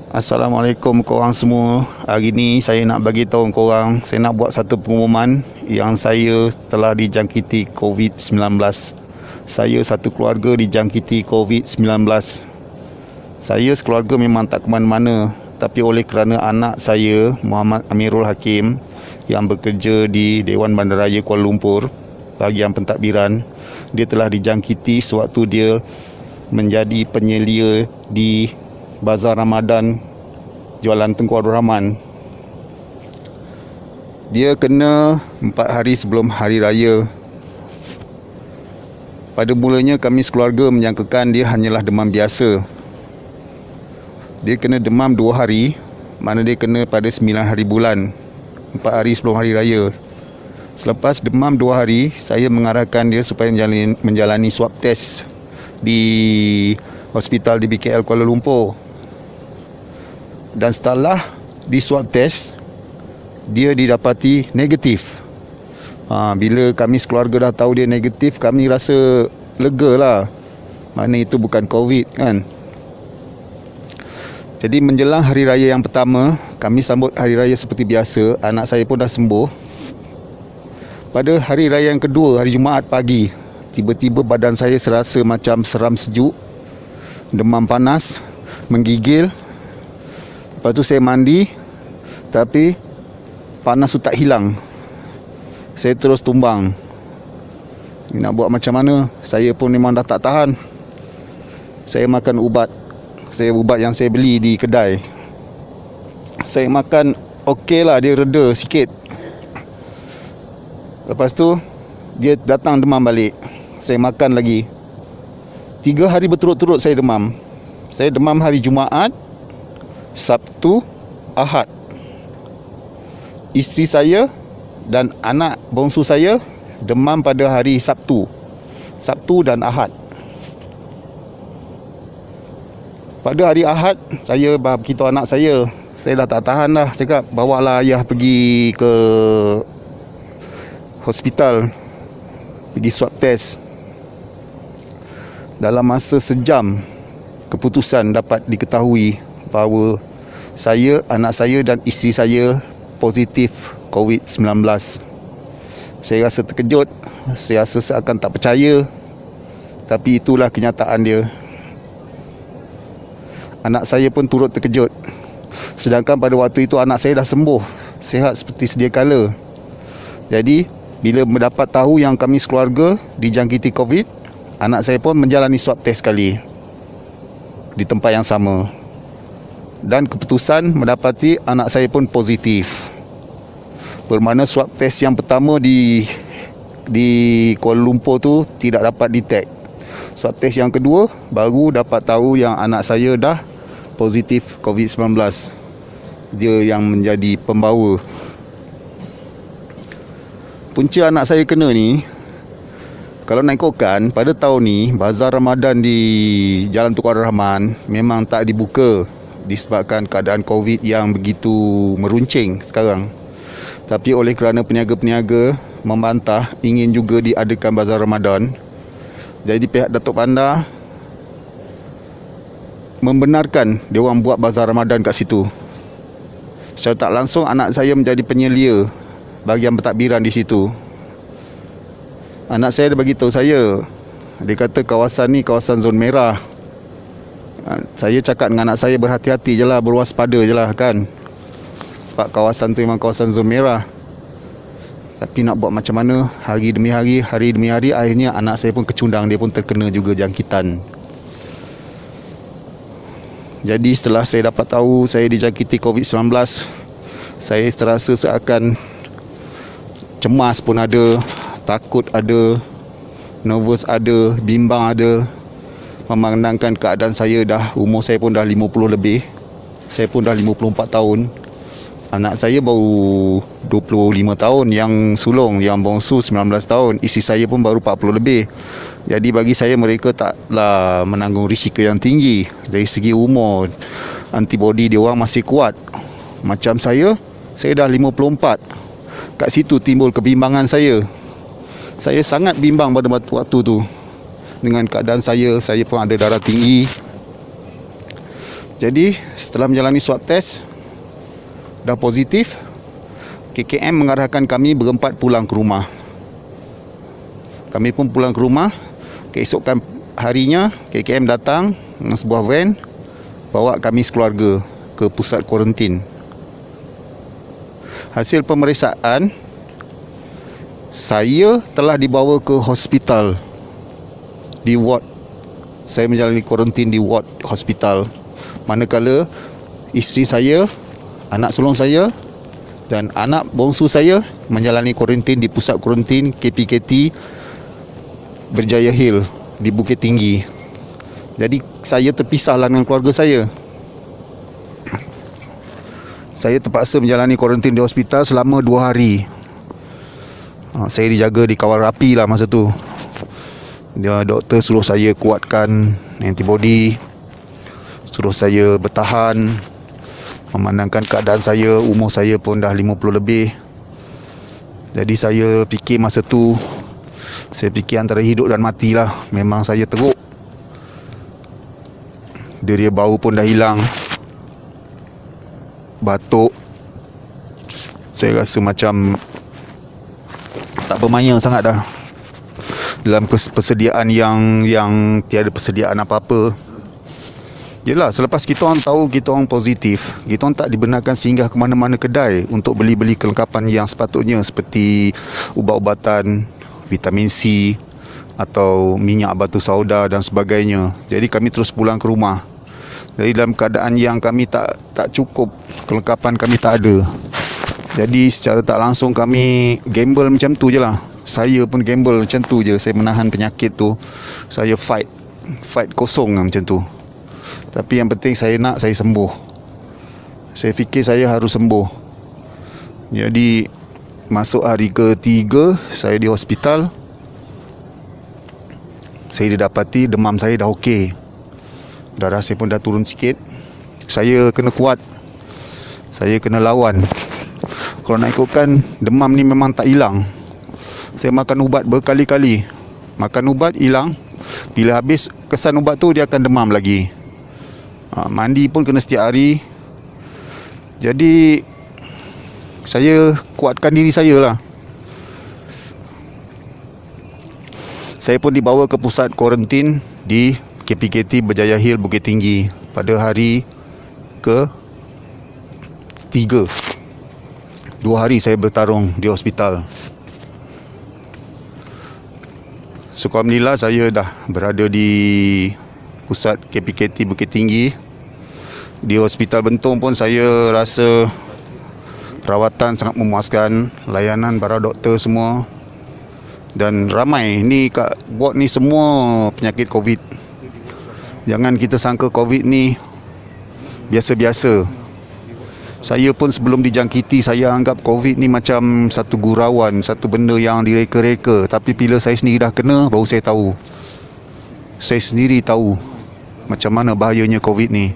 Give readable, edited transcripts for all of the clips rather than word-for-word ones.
Assalamualaikum korang semua. Hari ni saya nak bagi tahu korang, saya nak buat satu pengumuman yang saya telah dijangkiti COVID-19. Saya satu keluarga dijangkiti COVID-19. Saya sekeluarga memang tak ke mana-mana, tapi oleh kerana anak saya Muhammad Amirul Hakim yang bekerja di Dewan Bandaraya Kuala Lumpur bahagian pentadbiran, dia telah dijangkiti sewaktu dia menjadi penyelia di Bazar Ramadan jualan Tengku Abdul Rahman. Dia kena 4 hari sebelum hari raya. Pada mulanya kami sekeluarga menyangkakan dia hanyalah demam biasa. Dia kena demam 2 hari, mana dia kena pada 9 hari bulan, 4 hari sebelum hari raya. Selepas demam 2 hari, saya mengarahkan dia supaya menjalani swab test di hospital di BKL Kuala Lumpur. Dan setelah di swab test, dia didapati negatif. Bila kami sekeluarga dah tahu dia negatif, kami rasa lega lah. Mana itu bukan COVID kan. Jadi menjelang hari raya yang pertama, kami sambut hari raya seperti biasa. Anak saya pun dah sembuh. Pada hari raya yang kedua, hari Jumaat pagi, tiba-tiba badan saya serasa macam seram sejuk, demam panas, menggigil. Lepas tu saya mandi, tapi panas tu tak hilang. Saya terus tumbang. Nak buat macam mana? Saya pun memang dah tak tahan. Saya makan ubat. Ubat yang saya beli di kedai. Saya makan okey lah, dia reda sikit. Lepas tu dia datang demam balik. Saya makan lagi. 3 hari berturut-turut saya demam. Saya demam hari Jumaat, Sabtu, Ahad. Isteri saya dan anak bongsu saya demam pada hari Sabtu dan Ahad. Pada hari Ahad, saya beritahu anak saya dah tak tahan dah. Cakap, bawalah ayah pergi ke hospital, pergi swab test. Dalam masa sejam, keputusan dapat diketahui bahawa saya, anak saya dan isteri saya positif COVID-19. Saya rasa terkejut, saya rasa seakan tak percaya, tapi itulah kenyataan dia. Anak saya pun turut terkejut. Sedangkan pada waktu itu anak saya dah sembuh, sihat seperti sedia kala. Jadi bila mendapat tahu yang kami sekeluarga dijangkiti COVID, anak saya pun menjalani swab test sekali di tempat yang sama. Dan keputusan mendapati anak saya pun positif. Bermakna swab test yang pertama di Kuala Lumpur tu tidak dapat detect. Swab test yang kedua baru dapat tahu yang anak saya dah positif COVID-19. Dia yang menjadi pembawa. Punca anak saya kena ni, kalau nak ikutkan, pada tahun ni Bazar Ramadan di Jalan Tengku Abdul Rahman memang tak dibuka disebabkan keadaan COVID yang begitu meruncing sekarang. Tapi oleh kerana peniaga-peniaga membantah ingin juga diadakan Bazar Ramadan, jadi pihak Datuk Bandar membenarkan dia orang buat Bazar Ramadan kat situ. Secara tak langsung anak saya menjadi penyelia bahagian pentadbiran di situ. Anak saya dah bagi tahu saya, dia kata kawasan ni kawasan zon merah. Saya cakap dengan anak saya, berhati-hati je lah, berwaspada je lah kan, sebab kawasan tu memang kawasan zon merah. Tapi nak buat macam mana, hari demi hari, akhirnya anak saya pun kecundang, dia pun terkena juga jangkitan. Jadi setelah saya dapat tahu saya dijangkiti COVID-19, saya terasa seakan cemas pun ada, takut ada, nervous ada, bimbang ada. Memandangkan keadaan saya umur saya pun dah 50 lebih. Saya pun dah 54 tahun. Anak saya baru 25 tahun, yang sulung, yang bongsu 19 tahun. Isteri saya pun baru 40 lebih. Jadi bagi saya mereka taklah menanggung risiko yang tinggi. Dari segi umur, antibody dia orang masih kuat. Macam saya dah 54. Kat situ timbul kebimbangan saya. Saya sangat bimbang pada waktu tu. Dengan keadaan saya pun ada darah tinggi. Jadi setelah menjalani swab test dah positif, KKM mengarahkan kami berempat pulang ke rumah. Kami pun pulang ke rumah. Keesokan harinya KKM datang dengan sebuah van bawa kami sekeluarga ke pusat kuarantin. Hasil pemeriksaan, saya telah dibawa ke hospital di ward. Saya menjalani kuarantin di ward hospital, manakala isteri saya, anak sulung saya dan anak bongsu saya menjalani kuarantin di pusat kuarantin KPKT Berjaya Hill di Bukit Tinggi. Jadi saya terpisahlah dengan keluarga saya. Saya terpaksa menjalani kuarantin di hospital selama 2 hari. Saya dijaga, dikawal rapi lah masa tu. Doktor suruh saya kuatkan antibody, suruh saya bertahan, memandangkan keadaan saya, umur saya pun dah 50 lebih. Jadi saya fikir masa tu, saya fikir antara hidup dan mati lah. Memang saya teruk. Deria bau pun dah hilang, batuk. Saya rasa macam tak bermaya sangat dah dalam persediaan yang tiada persediaan apa-apa. Yelah, selepas kita orang tahu kita orang positif, kita orang tak dibenarkan singgah ke mana-mana kedai untuk beli-beli kelengkapan yang sepatutnya, seperti ubat-ubatan, vitamin C atau minyak batu sauda dan sebagainya. Jadi kami terus pulang ke rumah. Jadi dalam keadaan yang kami tak cukup, kelengkapan kami tak ada. Jadi secara tak langsung kami gamble macam tu je lah. Saya pun gamble macam tu je. Saya menahan penyakit tu. Saya fight kosong lah macam tu. Tapi yang penting saya sembuh. Saya fikir saya harus sembuh. Jadi masuk hari ke-3 saya di hospital. Saya didapati demam saya dah okey. Darah saya pun dah turun sikit. Saya kena kuat. Saya kena lawan. Kalau nak ikutkan, demam ni memang tak hilang. Saya makan ubat berkali-kali. Makan ubat hilang. Bila habis kesan ubat tu, dia akan demam lagi. Mandi pun kena setiap hari. Jadi saya kuatkan diri saya lah. Saya pun dibawa ke pusat kuarantin di KPKT Berjaya Hill Bukit Tinggi pada hari ke-3. 2 hari saya bertarung di hospital. Alhamdulillah saya dah berada di pusat KPKT Bukit Tinggi. Di hospital Bentong pun saya rasa perawatan sangat memuaskan, layanan para doktor semua, dan ramai. Ni kat ward ni semua penyakit COVID. Jangan kita sangka COVID ni biasa-biasa. Saya pun sebelum dijangkiti, saya anggap COVID ni macam satu gurauan, satu benda yang direka-reka. Tapi bila saya sendiri dah kena, baru saya tahu. Saya sendiri tahu macam mana bahayanya COVID ni.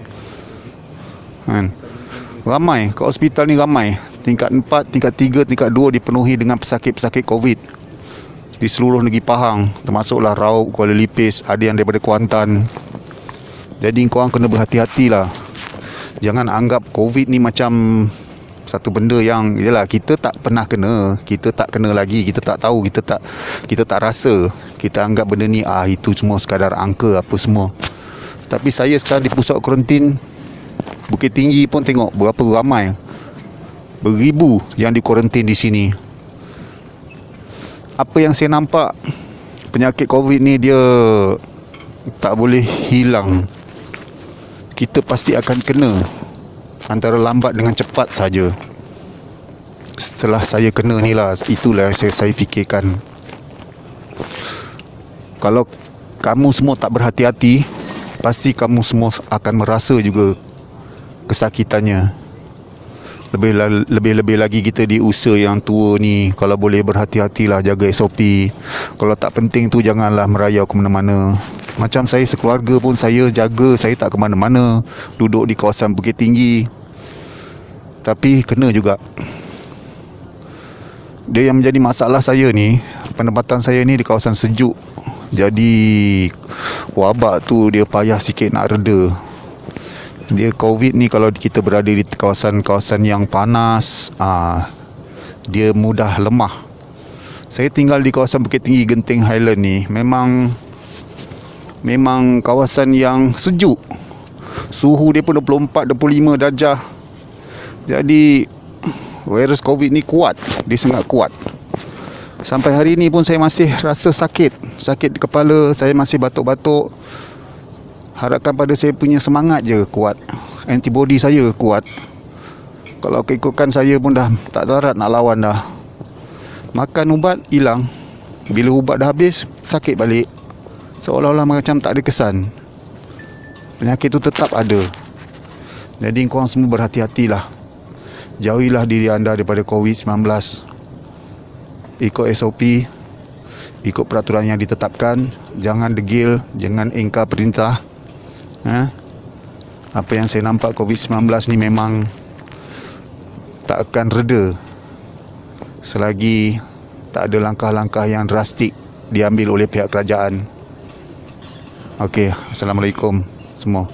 Ramai, kat hospital ni ramai. Tingkat 4, tingkat 3, tingkat 2 dipenuhi dengan pesakit-pesakit COVID di seluruh negeri Pahang, termasuklah Raub, Kuala Lipis, ada yang daripada Kuantan. Jadi korang kena berhati-hatilah. Jangan anggap COVID ni macam satu benda yang, yelah, kita tak pernah kena, kita tak kena lagi, kita tak tahu, kita tak rasa. Kita anggap benda ni itu semua sekadar angka apa semua. Tapi saya sekarang di pusat kuarantin Bukit Tinggi pun tengok berapa ramai, beribu yang di kuarantin di sini. Apa yang saya nampak, penyakit COVID ni dia tak boleh hilang. Kita pasti akan kena, antara lambat dengan cepat saja. Setelah saya kena ni lah, itulah yang saya fikirkan. Kalau kamu semua tak berhati-hati, pasti kamu semua akan merasa juga kesakitannya. Lebih-lebih lagi kita di usia yang tua ni, kalau boleh berhati-hatilah, jaga SOP. Kalau tak penting tu janganlah merayau ke mana-mana. Macam saya sekeluarga pun saya jaga, saya tak ke mana-mana, duduk di kawasan Bukit Tinggi. Tapi kena juga. Dia yang menjadi masalah saya ni, penempatan saya ni di kawasan sejuk. Jadi wabak tu dia payah sikit nak reda. Dia COVID ni kalau kita berada di kawasan-kawasan yang panas, dia mudah lemah. Saya tinggal di kawasan Bukit Tinggi Genting Highland ni, memang kawasan yang sejuk. Suhu dia pun 24-25 darjah. Jadi virus COVID ni kuat, dia sangat kuat. Sampai hari ni pun saya masih rasa sakit kepala, saya masih batuk-batuk. Harapkan pada saya punya semangat je kuat, antibody saya kuat. Kalau keikutkan saya pun dah tak darat nak lawan dah. Makan ubat hilang, bila ubat dah habis sakit balik, seolah-olah macam tak ada kesan. Penyakit tu tetap ada. Jadi korang semua berhati-hatilah, jauhilah diri anda daripada COVID-19. Ikut SOP, ikut peraturan yang ditetapkan. Jangan degil, jangan ingkar perintah. Apa yang saya nampak, COVID-19 ni memang tak akan reda selagi tak ada langkah-langkah yang drastik diambil oleh pihak kerajaan. Okey, Assalamualaikum semua.